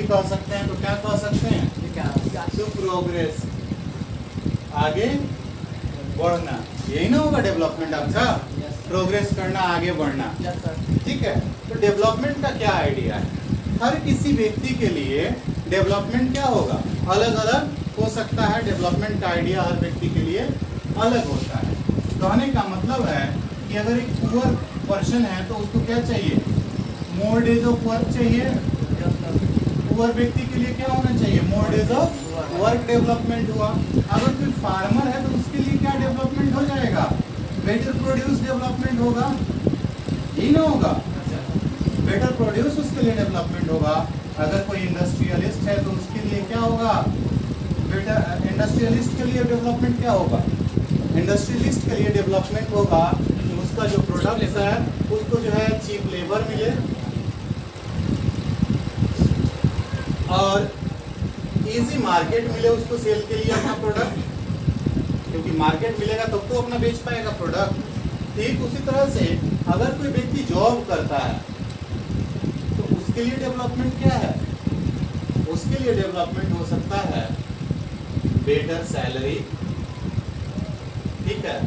कह सकते हैं, तो क्या कह सकते हैं? टू प्रोग्रेस, आगे बढ़ना, यही ना होगा डेवलपमेंट आपका? प्रोग्रेस करना, आगे बढ़ना, ठीक है। तो डेवलपमेंट का क्या आइडिया है? हर किसी व्यक्ति के लिए डेवलपमेंट क्या होगा? अलग अलग हो सकता है। डेवलपमेंट का आइडिया हर व्यक्ति के लिए अलग होता है। कहने का मतलब है कि अगर एक पुअर पर्सन है तो उसको क्या चाहिए? मोर डेज ऑफ वर्क चाहिए। पुअर व्यक्ति के लिए क्या होना चाहिए? More days of work development हुआ। अगर कोई फार्मर है तो उसके लिए क्या डेवलपमेंट हो जाएगा? बेटर प्रोड्यूस डेवलपमेंट होगा, यही ना होगा? बेटर प्रोड्यूस उसके लिए डेवलपमेंट होगा। अगर कोई इंडस्ट्रियलिस्ट है तो उसके लिए क्या होगा? बेटर, इंडस्ट्रियलिस्ट के लिए डेवलपमेंट क्या होगा? इंडस्ट्रियलिस्ट के लिए डेवलपमेंट होगा कि उसका जो प्रोडक्ट्स है उसको जो है चीप लेबर मिले और इजी मार्केट मिले उसको सेल के लिए अपना प्रोडक्ट, क्योंकि मार्केट मिलेगा तब तो अपना बेच पाएगा प्रोडक्ट। ठीक उसी तरह से अगर कोई व्यक्ति जॉब करता है तो उसके लिए डेवलपमेंट क्या है? उसके लिए डेवलपमेंट हो सकता है बेटर सैलरी, ठीक है,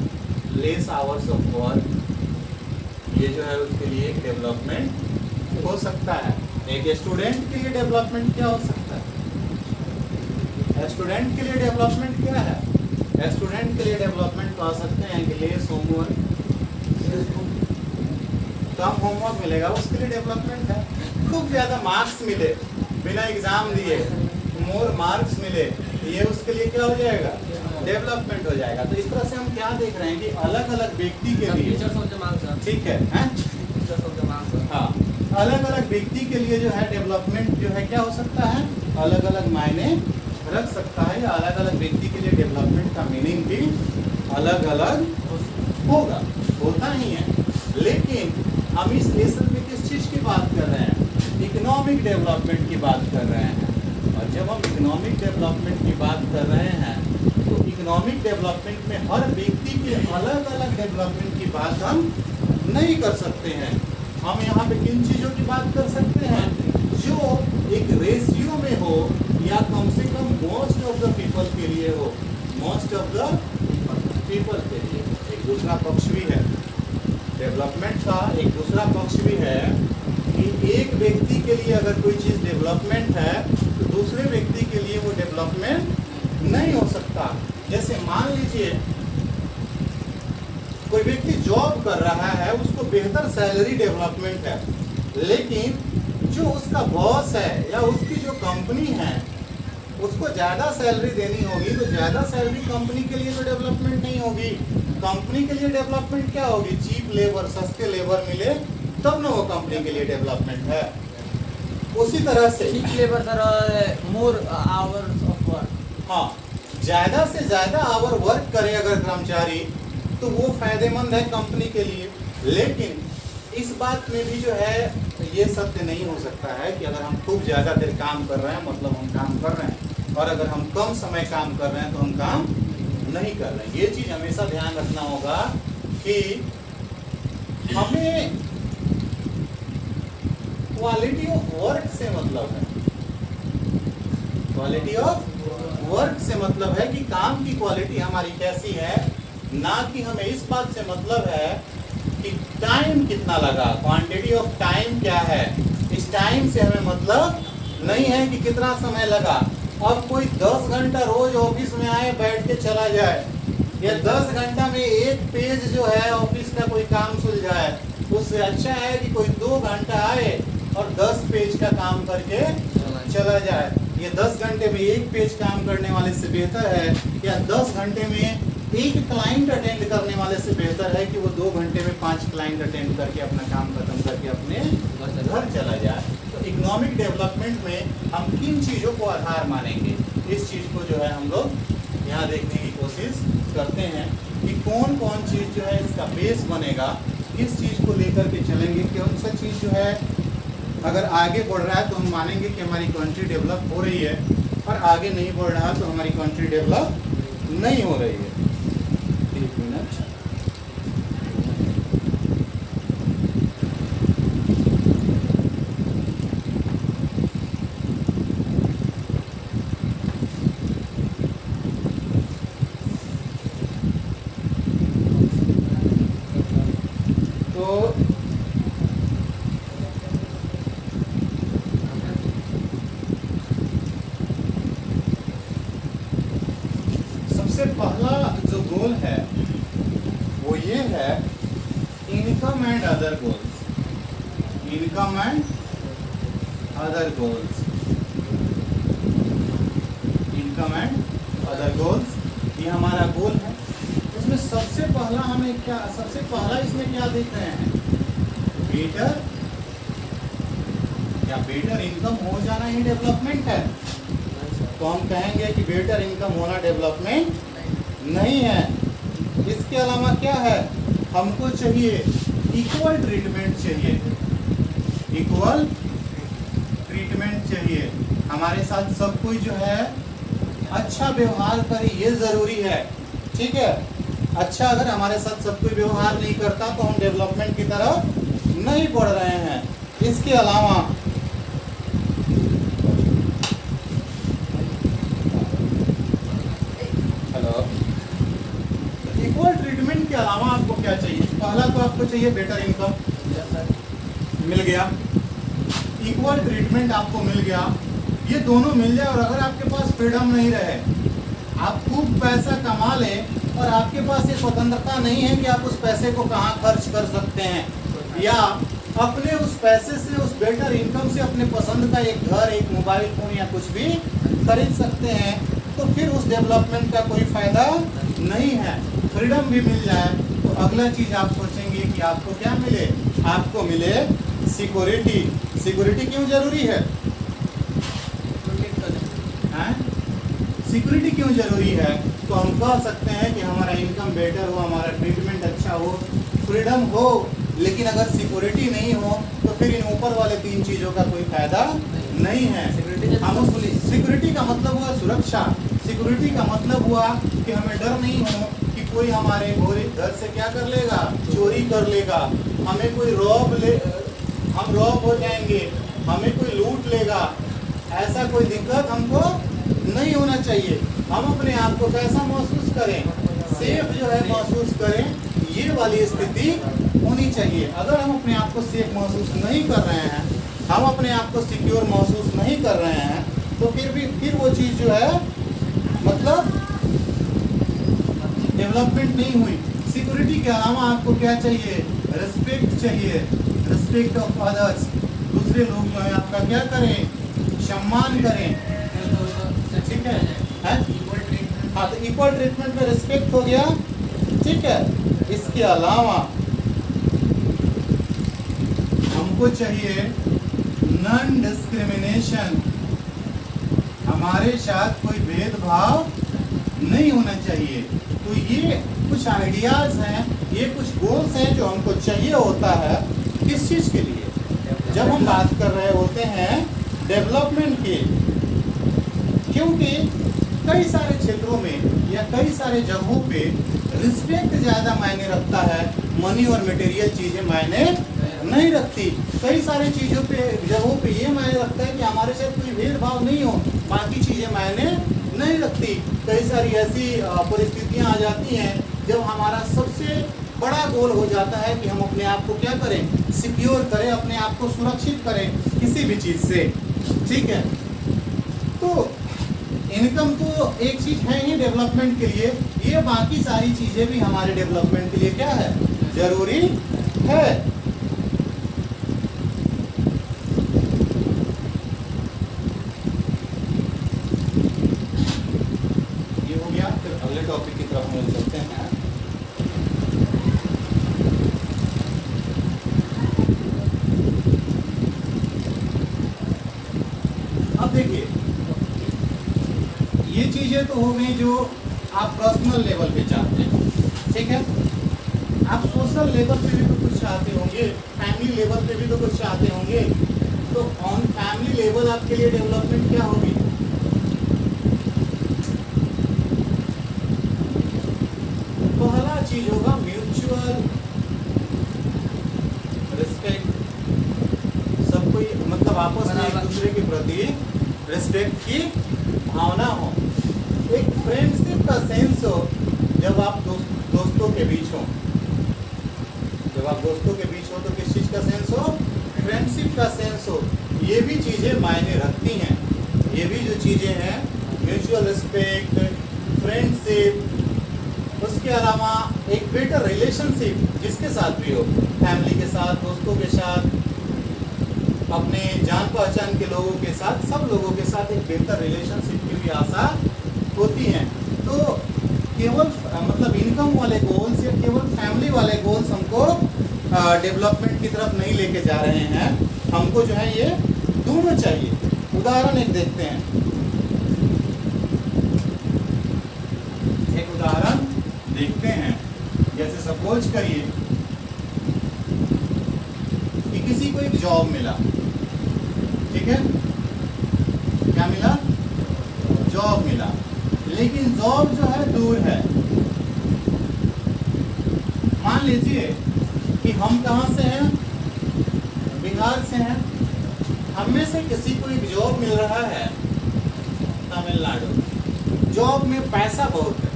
लेस आवर्स ऑफ वर्क, ये जो है उसके लिए एक डेवलपमेंट हो सकता है। एक स्टूडेंट के लिए डेवलपमेंट क्या हो सकता है? स्टूडेंट के लिए डेवलपमेंट क्या है? स्टूडेंट के लिए डेवलपमेंट कह सकते हैं कि लेस होमवर्क, कम होमवर्क मिलेगा, उसके लिए डेवलपमेंट है। खूब ज़्यादा मार्क्स मिले बिना एग्जाम दिए, मोर मार्क्स मिले, ये उसके लिए क्या हो जाएगा? डेवलपमेंट हो जाएगा। तो इस तरह से हम क्या देख रहे हैं कि अलग अलग व्यक्ति के लिए, ठीक है, हाँ, अलग अलग व्यक्ति के लिए जो है डेवलपमेंट जो है क्या हो सकता है? अलग अलग मायने रख सकता है, या अलग अलग व्यक्ति के लिए डेवलपमेंट का मीनिंग भी अलग अलग होगा, होता ही है। लेकिन हम इस लेसन में किस चीज़ की बात कर रहे हैं? इकोनॉमिक डेवलपमेंट की बात कर रहे हैं। और जब हम इकोनॉमिक डेवलपमेंट की बात कर रहे हैं तो इकोनॉमिक डेवलपमेंट में हर व्यक्ति के अलग अलग डेवलपमेंट की बात हम नहीं कर सकते हैं। हम यहाँ पे किन चीज़ों की बात कर सकते हैं? जो एक रेशियो में हो, या कम से कम मोस्ट ऑफ द पीपल के लिए हो, मोस्ट ऑफ द पीपल के लिए। एक दूसरा पक्ष भी है डेवलपमेंट का, एक दूसरा पक्ष भी है कि एक व्यक्ति के लिए अगर कोई चीज़ डेवलपमेंट है तो दूसरे व्यक्ति के लिए वो डेवलपमेंट नहीं हो सकता। जैसे मान लीजिए कोई व्यक्ति जॉब कर रहा है, उसको बेहतर सैलरी डेवलपमेंट है, लेकिन जो उसका बॉस है या उसकी जो कंपनी है उसको ज़्यादा सैलरी देनी होगी, तो ज़्यादा सैलरी कंपनी के लिए तो डेवलपमेंट नहीं होगी। कंपनी के लिए डेवलपमेंट क्या होगी? चीप लेबर, सस्ते लेबर मिले तब ना वो कंपनी के लिए डेवलपमेंट है। उसी तरह से cheap labour sir, more hours of work, हाँ, ज़्यादा से ज़्यादा आवर वर्क करे अगर कर्मचारी तो वो फायदेमंद है कंपनी के लिए। लेकिन इस बात में भी जो है ये सत्य नहीं हो सकता है कि अगर हम खूब ज़्यादा देर काम कर रहे हैं मतलब हम काम कर रहे हैं, और अगर हम कम समय काम कर रहे हैं तो हम काम नहीं कर रहे हैं। ये चीज़ हमेशा ध्यान रखना होगा कि हमें क्वालिटी ऑफ वर्क से मतलब है, क्वालिटी ऑफ वर्क से मतलब है कि काम की क्वालिटी हमारी कैसी है, ना कि हमें इस बात से मतलब है कि टाइम कितना लगा, क्वांटिटी ऑफ टाइम क्या है। इस टाइम से हमें मतलब नहीं है कि कितना समय लगा। अब कोई 10 घंटा रोज ऑफिस में आए, बैठ के चला जाए, या 10 घंटा में एक पेज जो है ऑफिस का कोई काम सुलझाए, उससे अच्छा है कि कोई 2 घंटा आए और 10 पेज का काम करके चला जाए। ये 10 घंटे में एक पेज काम करने वाले से बेहतर है, या 10 घंटे में एक क्लाइंट अटेंड करने वाले से बेहतर है कि वो 2 घंटे में 5 क्लाइंट अटेंड करके अपना काम खत्म करके अपने घर चला जाए। तो इकोनॉमिक डेवलपमेंट में हम किन चीज़ों को आधार मानेंगे, इस चीज़ को जो है हम लोग यहाँ देखने की कोशिश करते हैं कि कौन कौन चीज़ जो है इसका बेस बनेगा, किस चीज़ को लेकर के चलेंगे, कौन सा चीज़ जो है अगर आगे बढ़ रहा है तो हम मानेंगे कि हमारी कंट्री डेवलप हो रही है, और आगे नहीं बढ़ रहा तो हमारी कंट्री डेवलप नहीं हो रही है। एक मिनट, सबसे पहला जो गोल है वो ये है, income and other goals. Income and other goals, income and other goals, ये हमारा गोल है। इसमें सबसे पहला इसमें क्या देख रहे हैं, बेटर, क्या बेटर इनकम हो जाना ही डेवलपमेंट है? तो हम कहेंगे कि बेटर इनकम होना डेवलपमेंट नहीं है। इसके अलावा क्या है, हमको चाहिए इक्वल ट्रीटमेंट चाहिए, इक्वल ट्रीटमेंट चाहिए। हमारे साथ सब कोई जो है अच्छा व्यवहार करे, ये जरूरी है, ठीक है। अच्छा अगर हमारे साथ सब कोई व्यवहार नहीं करता तो हम डेवलपमेंट की तरफ नहीं बढ़ रहे हैं। इसके अलावा इक्वल ट्रीटमेंट के अलावा आपको क्या चाहिए? पहला तो आपको चाहिए बेटर इनकम, मिल गया। इक्वल ट्रीटमेंट आपको मिल गया, ये दोनों मिल जाए। और अगर आपके पास फ्रीडम नहीं रहे, आप खूब पैसा कमा लें और आपके पास ये स्वतंत्रता नहीं है कि आप उस पैसे को कहाँ खर्च कर सकते हैं, या अपने उस पैसे से, उस बेटर इनकम से अपने पसंद का एक घर, एक मोबाइल फोन या कुछ भी खरीद सकते हैं, तो फिर उस डेवलपमेंट का कोई फायदा नहीं है। फ्रीडम भी मिल जाए तो अगला चीज आप सोचेंगे कि आपको क्या मिले, आपको मिले सिक्योरिटी। सिक्योरिटी क्यों जरूरी है? सिक्योरिटी क्यों जरूरी है? तो हम कह सकते हैं कि हमारा इनकम बेटर हो, हमारा ट्रीटमेंट अच्छा हो, फ्रीडम हो, लेकिन अगर सिक्योरिटी नहीं हो तो फिर इन ऊपर वाले तीन चीजों का कोई फायदा नहीं है। सिक्योरिटी का मतलब हुआ सुरक्षा, सिक्योरिटी का मतलब हुआ कि हमें डर नहीं हो कि कोई हमारे घर से क्या कर लेगा, चोरी कर लेगा, हमें कोई हम रॉब हो जाएंगे, हमें कोई लूट लेगा, ऐसा कोई दिक्कत हमको नहीं होना चाहिए। हम अपने आप को कैसा महसूस करें, सेफ जो है महसूस करें, ये वाली स्थिति होनी चाहिए। अगर हम अपने आप को सेफ महसूस नहीं कर रहे हैं, हम अपने आप को सिक्योर महसूस नहीं कर रहे हैं, तो फिर वो चीज़ जो है मतलब डेवलपमेंट नहीं हुई। सिक्योरिटी के अलावा आपको क्या चाहिए? रिस्पेक्ट चाहिए, रिस्पेक्ट ऑफ अदर्स। दूसरे लोग जो है आपका क्या करें, सम्मान करें, ठीक है? हाँ, तो इक्वल ट्रीटमेंट में रिस्पेक्ट हो गया, ठीक है। इसके अलावा हमको चाहिए नॉन डिस्क्रिमिनेशन, हमारे साथ कोई भेदभाव नहीं होना चाहिए। तो ये कुछ आइडियाज हैं, ये कुछ गोल्स हैं जो हमको चाहिए होता है। किस चीज़ के लिए? जब हम बात कर रहे होते हैं डेवलपमेंट की, क्योंकि कई सारे क्षेत्रों में या कई सारे जगहों पे रिस्पेक्ट ज़्यादा मायने रखता है, मनी और मटेरियल चीज़ें मायने नहीं रखती। कई सारे चीज़ों पे, जगहों पे ये मायने रखता है कि हमारे साथ कोई भेदभाव नहीं हो, बाकी चीज़ें मायने नहीं रखती। कई सारी ऐसी परिस्थितियाँ आ जाती हैं जब हमारा सबसे बड़ा गोल हो जाता है कि हम अपने आप को क्या करें, सिक्योर करें, अपने आप को सुरक्षित करें किसी भी चीज़ से, ठीक है। तो इनकम तो एक चीज़ है ही डेवलपमेंट के लिए, ये बाकी सारी चीज़ें भी हमारे डेवलपमेंट के लिए क्या है, जरूरी है। ये हो गया, फिर अगले टॉपिक की तरफ हम चलते हैं। अब देखिए, ये चीज़ें तो हो गई जो आप पर्सनल लेवल पे चाहते हैं, ठीक है। आप सोशल लेवल पे भी तो कुछ चाहते होंगे, फैमिली लेवल पे भी तो कुछ चाहते होंगे। तो ऑन फैमिली लेवल आपके लिए डेवलपमेंट क्या होगी? पहला चीज होगा म्यूचुअल रिस्पेक्ट। सब कोई मतलब आपस में एक दूसरे के प्रति रिस्पेक्ट की भावना हो, एक फ्रेंडशिप का सेंस हो। जब आप दोस्तों के बीच हो, जब आप दोस्तों के बीच हो तो किस चीज़ का सेंस हो? फ्रेंडशिप का सेंस हो। ये भी चीज़ें मायने रखती हैं। ये भी जो चीज़ें हैं, म्यूचुअल रिस्पेक्ट, फ्रेंडशिप, फ्रेंडशिप, उसके अलावा एक बेटर रिलेशनशिप जिसके साथ भी हो, फैमिली के साथ, दोस्तों के साथ, अपने जान पहचान के लोगों के साथ, सब लोगों के साथ एक बेहतर रिलेशनशिप की भी आशा होती है। तो केवल मतलब इनकम वाले गोल्स या केवल फैमिली वाले गोल्स हमको डेवलपमेंट की तरफ नहीं लेके जा रहे हैं, हमको जो है ये दोनों चाहिए। उदाहरण एक देखते हैं, एक उदाहरण देखते हैं। जैसे सपोज करिए कि किसी को एक जॉब मिला, ठीक है, क्या मिला? जॉब मिला, लेकिन जॉब जो है दूर है। मान लीजिए कि हम कहाँ से हैं? बिहार से हैं। हम में से किसी को एक जॉब मिल रहा है तमिलनाडु। जॉब में पैसा बहुत है,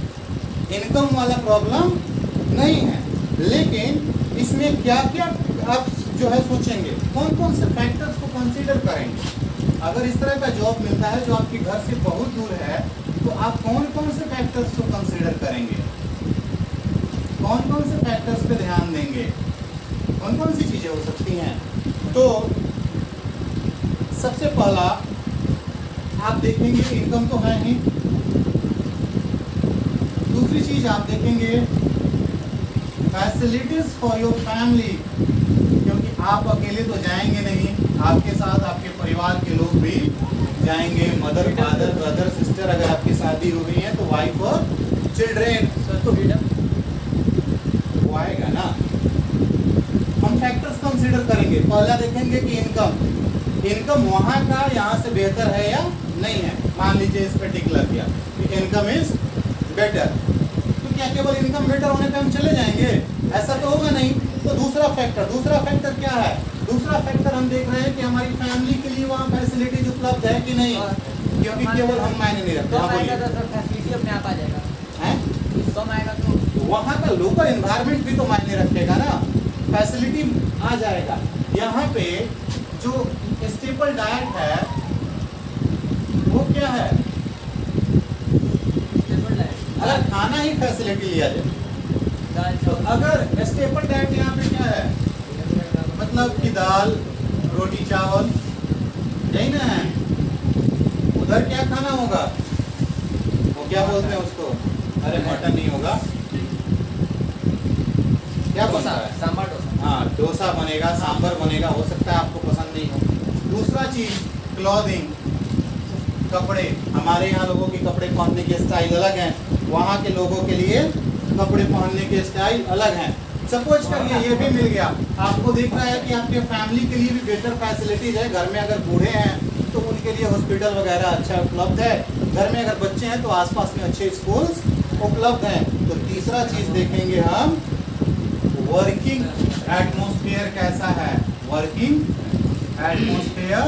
इनकम वाला प्रॉब्लम नहीं है, लेकिन इसमें क्या क्या आप जो है सोचेंगे, कौन कौन से फैक्टर्स को कंसीडर करेंगे। अगर इस तरह का जॉब मिलता है जो आपके घर से बहुत दूर है, तो आप कौन कौन से फैक्टर्स को कंसीडर करेंगे, कौन कौन से फैक्टर्स पे ध्यान देंगे, कौन कौन सी चीज़ें हो सकती हैं। तो सबसे पहला आप देखेंगे इनकम तो है ही। दूसरी चीज़ आप देखेंगे फैसिलिटीज फॉर योर फैमिली, क्योंकि आप अकेले तो जाएंगे नहीं, आपके साथ आपके परिवार के लोग भी जाएंगे, मदर, फादर, ब्रदर, सिस्टर, अगर आपकी शादी हो गई है तो वाइफ और चिल्ड्रेन, वो आएगा ना। हम फैक्टर्स कंसीडर करेंगे। पहला देखेंगे कि इनकम वहाँ का यहाँ से बेहतर है या नहीं है। मान लीजिए इस पर टिक लग गया कि इनकम इज बेटर, तो क्या केवल इनकम बेटर होने पे हम चले जाएंगे? ऐसा तो होगा नहीं। तो दूसरा फैक्टर क्या है? दूसरा फैक्टर हम देख रहे हैं कि हमारी फैमिली के लिए वहाँ फैसिलिटीज उपलब्ध है कि नहीं, क्योंकि केवल हम मायने नहीं रखते। वहाँ का लोकल एनवायरनमेंट भी तो मायने रखेगा ना, फैसिलिटी आ जाएगा। यहाँ पे जो स्टेपल डाइट है वो क्या है? अगर खाना ही फैसिलिटी लिया जाए, तो अगर स्टेपल डाइट यहाँ पे क्या है, मतलब कि दाल, रोटी, चावल, यही ना है। उधर क्या खाना होगा? वो क्या बोलते हैं उसको? अरे मटन नहीं होगा, क्या बनता है? सांभर डोसा। हाँ, डोसा बनेगा, सांभर बनेगा, हो सकता है आपको पसंद नहीं हो। दूसरा चीज क्लॉथिंग, कपड़े। हमारे यहाँ लोगों के कपड़े पहनने के स्टाइल अलग हैं, वहाँ के लोगों के लिए कपड़े पहनने के स्टाइल अलग हैं। सपोज करिए ये भी मिल गया, आपको दिख रहा है कि आपके फैमिली के लिए भी बेटर फैसिलिटीज है। घर में अगर बूढ़े हैं तो उनके लिए हॉस्पिटल वगैरह अच्छा उपलब्ध है, घर में अगर बच्चे हैं तो आसपास में अच्छे स्कूल्स उपलब्ध हैं। तो तीसरा चीज देखेंगे हम, वर्किंग एटमॉस्फेयर कैसा है, वर्किंग एटमॉस्फेयर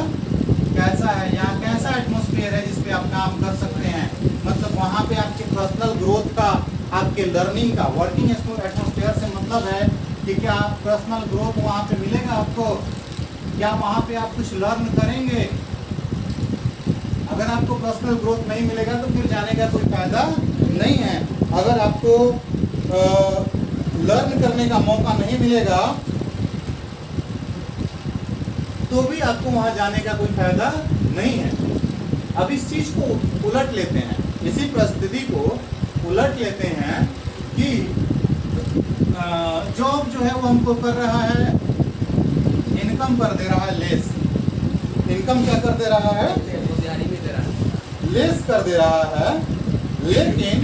कैसा है, यहाँ कैसा एटमॉस्फेयर है जिसपे आप काम कर सकते हैं। मतलब वहाँ पे आपके पर्सनल ग्रोथ का, आपके लर्निंग का, वर्किंग एटमॉस्फेयर से मतलब है कि क्या आप पर्सनल ग्रोथ वहाँ पे मिलेगा आपको, क्या वहाँ पे आप कुछ लर्न करेंगे। अगर आपको पर्सनल ग्रोथ नहीं मिलेगा तो फिर जाने का कोई फायदा नहीं है। अगर आपको लर्न करने का मौका नहीं मिलेगा तो भी आपको वहां जाने का कोई फायदा नहीं है। अब इस चीज को उलट लेते हैं, इसी परिस्थिति को उलट लेते हैं कि जॉब जो है वो हमको कर रहा है, इनकम कर दे रहा है लेस। इनकम क्या कर दे रहा है? लेस कर दे रहा है, लेकिन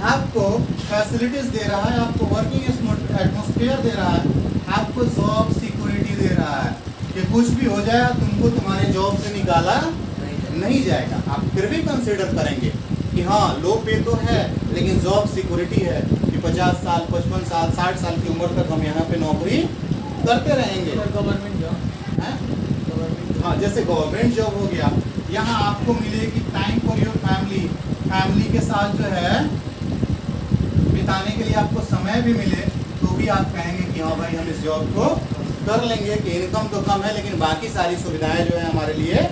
आपको फैसिलिटीज दे रहा है, आपको वर्किंग एटमॉस्फेयर दे रहा है, आपको जॉब सिक्योरिटी दे रहा है कि कुछ भी हो जाए तुमको तुम्हारे जॉब से निकाला नहीं जाएगा। आप फिर भी कंसीडर करेंगे कि हाँ लो पे तो है लेकिन जॉब सिक्योरिटी है कि 50 साल, 55 साल, 60 साल की उम्र तक हम यहाँ पे नौकरी करते रहेंगे। गवर्नमेंट जॉब है, हाँ जैसे गवर्नमेंट जॉब हो गया। यहाँ आपको मिलेगी time for your family, family के साथ जो है बिताने के लिए आपको समय भी मिले तो भी आप कहेंगे कि हाँ भाई हम इस जॉब को कर लेंगे कि इनकम तो कम है लेकिन बाकी सारी सुविधाएं जो है हमारे लिए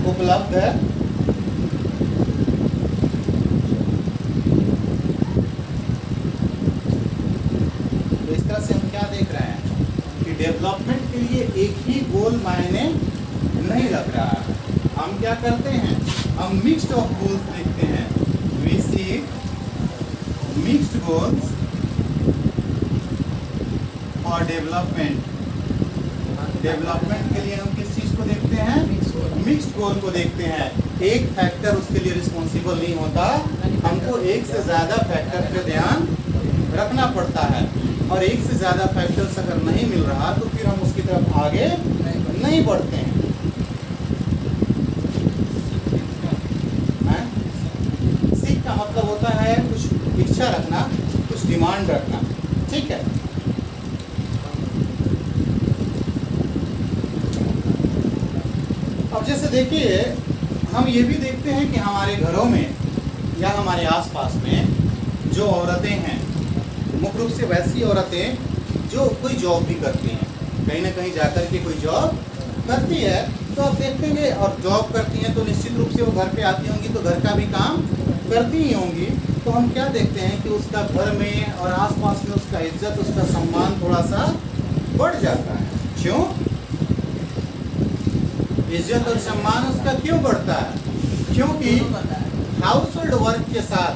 उपलब्ध है। डेवलपमेंट के लिए एक ही गोल मायने नहीं रख रहा है। हम क्या करते हैं, हम मिक्स्ड ऑफ गोल्स देखते हैं। We see mixed goals for development. Development के लिए हम किस चीज को देखते हैं, मिक्स्ड गोल को देखते हैं। एक फैक्टर उसके लिए रिस्पॉन्सिबल नहीं होता, हमको एक से ज्यादा फैक्टर पे ध्यान रखना पड़ता है, और एक से ज्यादा फैक्टर्स अगर नहीं मिल रहा तो फिर हम उसकी तरफ आगे नहीं बढ़ते हैं। सीख का मतलब होता है कुछ इच्छा रखना, कुछ डिमांड रखना, ठीक है। अब जैसे देखिए, हम ये भी देखते हैं कि हमारे घरों में या हमारे आसपास में जो औरतें हैं, मुख्य रूप से वैसी औरतें जो कोई जॉब भी करती हैं, कहीं ना कहीं जाकर के कोई जॉब करती है, तो आप देखेंगे, और जॉब करती हैं तो निश्चित रूप से वो घर पे आती होंगी तो घर का भी काम करती ही होंगी। तो हम क्या देखते हैं कि उसका घर में और आसपास में उसका इज्जत, उसका सम्मान थोड़ा सा बढ़ जाता है। क्यों? इज्जत और सम्मान उसका क्यों बढ़ता है? क्योंकि हाउस होल्ड वर्क के साथ,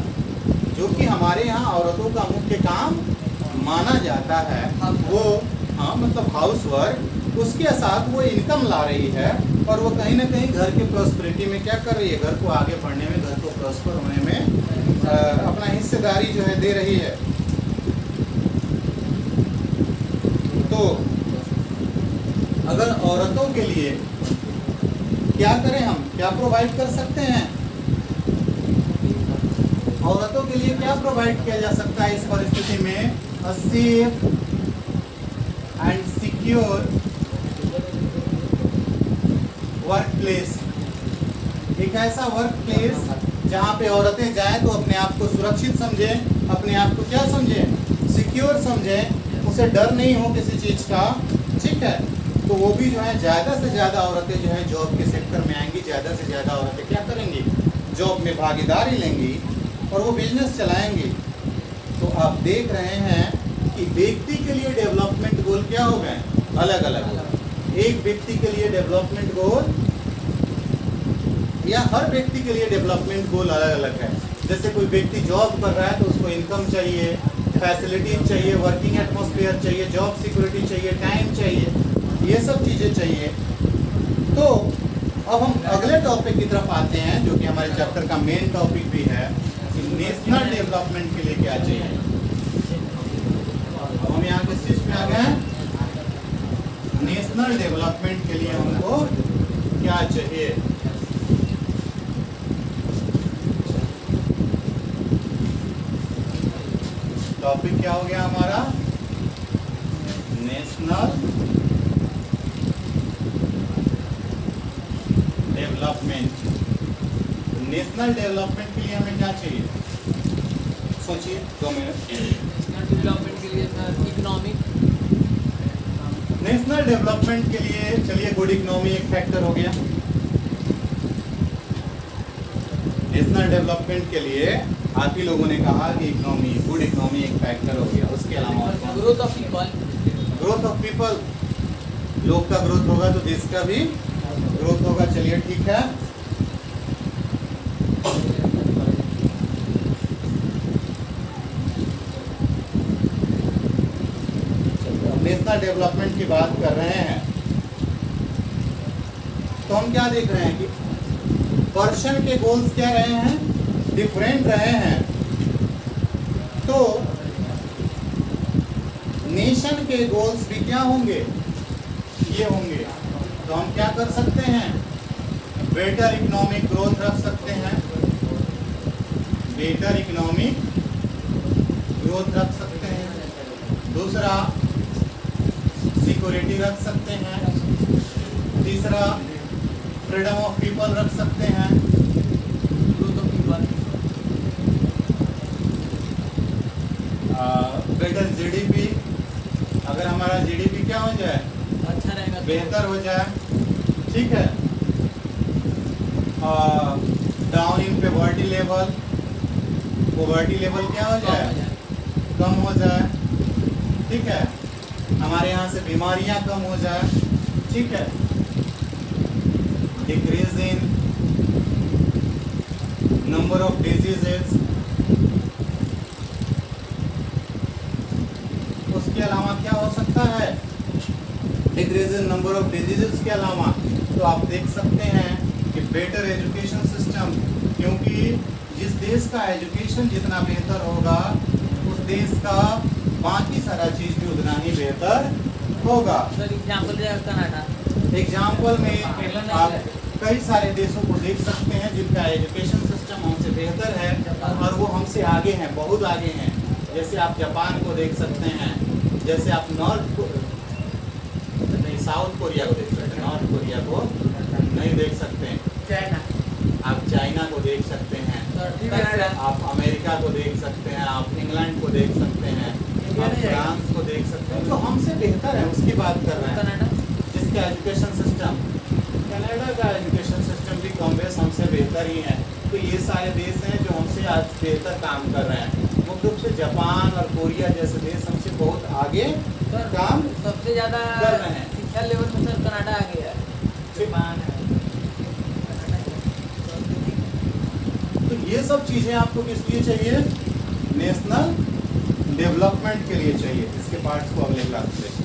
जो कि हमारे यहाँ औरतों का मुख्य काम माना जाता है, वो मतलब हाउस वर्क, उसके साथ वो इनकम ला रही है, और वो कहीं ना कहीं घर के प्रॉस्पेरिटी में क्या कर रही है, घर को आगे बढ़ने में, घर को प्रॉस्पर होने में अपना हिस्सेदारी जो है दे रही है। तो अगर औरतों के लिए क्या करें, हम क्या प्रोवाइड कर सकते हैं, औरतों के लिए क्या प्रोवाइड किया जा सकता है इस परिस्थिति में? A safe and secure work place. एक ऐसा वर्क प्लेस जहाँ पे औरतें जाएं तो अपने आप को सुरक्षित समझें, अपने आप को क्या समझें, सिक्योर समझें, उसे डर नहीं हो किसी चीज़ का, ठीक है। तो वो भी जो है ज़्यादा से ज़्यादा औरतें जो है जॉब के सेक्टर में आएंगी, ज़्यादा से ज़्यादा औरतें क्या करेंगी, जॉब में भागीदारी लेंगी और वो बिजनेस चलाएंगी। तो आप देख रहे हैं कि व्यक्ति के लिए डेवलपमेंट गोल क्या हो गए, अलग अलग। एक व्यक्ति के लिए डेवलपमेंट गोल या हर व्यक्ति के लिए डेवलपमेंट गोल अलग अलग है। जैसे कोई व्यक्ति जॉब कर रहा है तो उसको इनकम चाहिए, फैसिलिटीज चाहिए, वर्किंग एटमॉस्फेयर चाहिए, जॉब सिक्योरिटी चाहिए, टाइम चाहिए, ये सब चीज़ें चाहिए। तो अब हम अगले टॉपिक की तरफ आते हैं, जो कि हमारे चैप्टर का मेन टॉपिक भी है कि नेशनल डेवलपमेंट के लिए क्या चाहिए। अब हम यहाँ किस चीज़ पे आ गए हैं, नेशनल डेवलपमेंट के लिए हमको क्या चाहिए। टॉपिक क्या हो गया हमारा, नेशनल डेवलपमेंट। नेशनल डेवलपमेंट के लिए हमें क्या चाहिए, सोचिए 2 मिनट। नेशनल डेवलपमेंट के लिए सर इकोनॉमिक, नेशनल डेवलपमेंट के लिए चलिए गुड इकोनॉमी एक फैक्टर हो गया। नेशनल डेवलपमेंट के लिए आप ही लोगों ने कहा कि इकोनॉमी, गुड इकोनॉमी एक फैक्टर हो गया। उसके अलावा growth of people, growth of people, लोग का ग्रोथ होगा तो देश का भी ग्रोथ होगा। चलिए ठीक है। नेशनल डेवलपमेंट की बात कर रहे हैं तो हम क्या देख रहे हैं कि पर्सन के गोल्स क्या रहे हैं, डिफरेंट रहे हैं। तो नेशन के गोल्स भी क्या होंगे, ये होंगे। तो हम क्या कर सकते हैं, बेटर इकोनॉमिक ग्रोथ रख सकते हैं, बेटर इकोनॉमिक ग्रोथ रख सकते हैं। दूसरा सिक्योरिटी रख सकते हैं। तीसरा फ्रीडम ऑफ पीपल रख सकते हैं। Growth of people, better GDP, अगर हमारा जीडीपी क्या हो जाए, अच्छा रहेगा, बेहतर हो जाए, ठीक है। Down in poverty level, poverty level क्या हो जाए, कम हो जाए, ठीक है। हमारे यहाँ से बीमारियां कम हो जाए, ठीक है। Decrease in number of diseases, उसके अलावा क्या हो सकता है, decrease in number of diseases के अलावा तो आप देख सकते हैं कि बेटर एजुकेशन सिस्टम, क्योंकि जिस देश का एजुकेशन जितना बेहतर होगा उस देश का बाकी सारा चीज भी उतना ही बेहतर होगा। Sir example Canada. एग्जाम्पल में आप कई सारे देशों को देख सकते हैं जिनका एजुकेशन सिस्टम हमसे बेहतर है और वो हमसे आगे हैं, बहुत आगे हैं। जैसे आप जापान को देख सकते हैं, जैसे आप साउथ कोरिया को देख सकते हैं, नॉर्थ कोरिया को नहीं देख सकते हैं, चाइना, आप चाइना को देख सकते हैं, आप अमेरिका को देख सकते हैं, आप इंग्लैंड को देख सकते हैं, आप फ्रांस को देख सकते हैं, जो हमसे बेहतर है उसकी बात कर रहे हैं। कनाडा जिसका एजुकेशन सिस्टम, कनाडा का एजुकेशन सिस्टम भी कम बेस हमसे बेहतर ही है। तो ये सारे देश हैं जो हमसे आज बेहतर काम कर रहे हैं। मुख्य रूप से जापान और कोरिया जैसे देश हमसे बहुत आगे काम सबसे ज्यादा कर रहे हैं। शिक्षा लेवल में सर कनाडा आगे है, जापान है। तो ये सब चीजें आपको किस लिए चाहिए, नेशनल डेवलपमेंट के लिए चाहिए। इसके पार्ट्स को अगले क्लास में